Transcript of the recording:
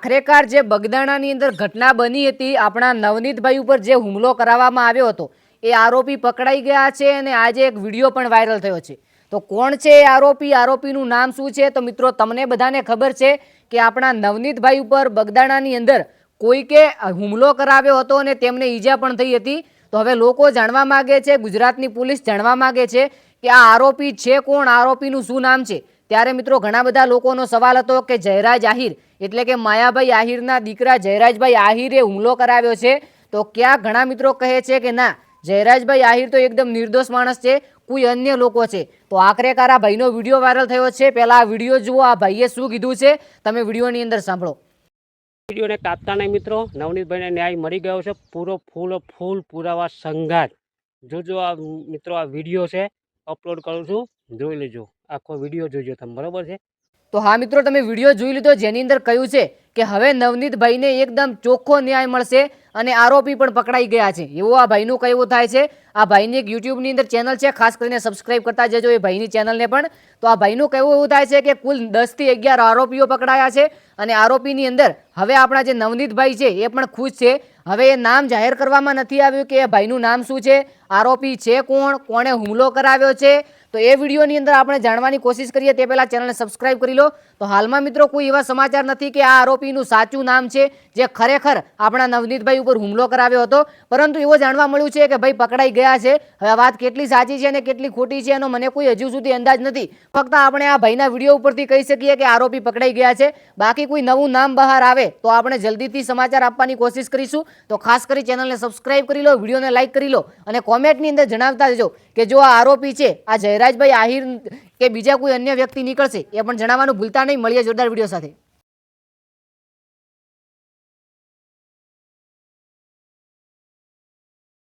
ખરેખર જે બગદાણાની અંદર ઘટના બની હતી, આપણા નવનીતભાઈ ઉપર જે હુમલો કરાવવામાં આવ્યો હતો, એ આરોપી પકડાઈ ગયા છે અને આજે એક વિડીયો પણ વાયરલ થયો છે. તો કોણ છે એ આરોપી? આરોપીનું નામ શું છે? તો મિત્રો, તમને બધાને ખબર છે કે આપણા નવનીતભાઈ ઉપર બગદાણાની અંદર કોઈકે હુમલો કરાવ્યો હતો અને તેમને ઈજા પણ થઈ હતી. તો હવે લોકો જાણવા માંગે છે, ગુજરાતની પોલીસ જાણવા માંગે છે કે આ આરોપી છે કોણ, આરોપીનું શું નામ છે. ત્યારે મિત્રો, ઘણા બધા લોકોનો સવાલ હતો કે જયરાજ આહિર એટલે કે માયાભાઈ આહિરના દીકરા જયરાજભાઈ આહિરે હુમલો કરાવ્યો છે. તો ક્યાં ઘણા મિત્રો કહે છે કે ના, જયરાજભાઈ આહિર તો એકદમ નિર્દોષ માણસ છે, કોઈ અન્ય લોકો છે. તો આખરેકાર આ ભાઈનો વિડીયો વાયરલ થયો છે. પહેલા આ વિડીયો જુઓ, આ ભાઈએ શું કીધું છે તમે વિડીયોની અંદર સાંભળો. વિડીયોને કાપતા નહીં મિત્રો, નવનીતભાઈને ન્યાય મળી ગયો છે. ફૂલ પુરાવા સંઘાત. જોજો આ મિત્રો, આ વિડીયો છે, અપલોડ કરું છું, જોઈ લેજો. આખો વિડીયો જોજો તમે, બરોબર છે? તો હા મિત્રો, તમે વિડીયો જોઈ લીધો, જેની અંદર કહ્યું છે કે હવે નવનીતભાઈને એકદમ ચોખ્ખો ન્યાય મળશે અને આરોપી પણ પકડાઈ ગયા છે, એવું આ ભાઈનું કહેવું થાય છે. આ ભાઈની એક યુટ્યુબની અંદર ચેનલ છે, ખાસ કરીને સબસ્ક્રાઇબ કરતા જજો એ ભાઈની ચેનલને પણ. તો આ ભાઈનું કહેવું એવું થાય છે કે કુલ 10 થી 11 આરોપીઓ પકડાયા છે અને આરોપીની અંદર હવે આપણા જે નવનીતભાઈ છે એ પણ ખુશ છે. હવે એ નામ જાહેર કરવામાં નથી આવ્યું કે એ ભાઈનું નામ શું છે, આરોપી છે કોણ, કોણે હુમલો કરાવ્યો છે. તો એ વિડીયોની અંદર આપણે જાણવાની કોશિશ કરીએ તે પહેલાં ચેનલને સબસ્ક્રાઇબ કરી લો. તો હાલમાં મિત્રો કોઈ એવા સમાચાર નથી કે આ આરોપીનું સાચું નામ છે જે ખરેખર આપણા નવનીતભાઈ ઉપર હુમલો કરાવ્યો હતો, પરંતુ એવું જાણવા મળ્યું છે કે ભાઈ પકડાઈ ગયા છે. હવે આ વાત કેટલી સાચી છે અને કેટલી ખોટી છે એનો મને કોઈ હજુ સુધી અંદાજ નથી. ફક્ત આપણે આ ભાઈના વિડીયો ઉપરથી કહી શકીએ કે આરોપી પકડાઈ ગયા છે. બાકી કોઈ નવું નામ બહાર આવે તો આપણે જલ્દીથી સમાચાર આપવાની કોશિશ કરીશું. તો ખાસ કરી ચેનલને સબસ્ક્રાઇબ કરી લો, વિડીયોને લાઇક કરી લો અને કોમેન્ટની અંદર જણાવતા જજો કે જો આ આરોપી છે, આ જયરાજભાઈ આહિર કે બીજા કોઈ અન્ય વ્યક્તિ નીકળશે એ પણ જણાવવાનું ભૂલતા નહીં. મળીએ જોરદાર વિડીયો સાથે.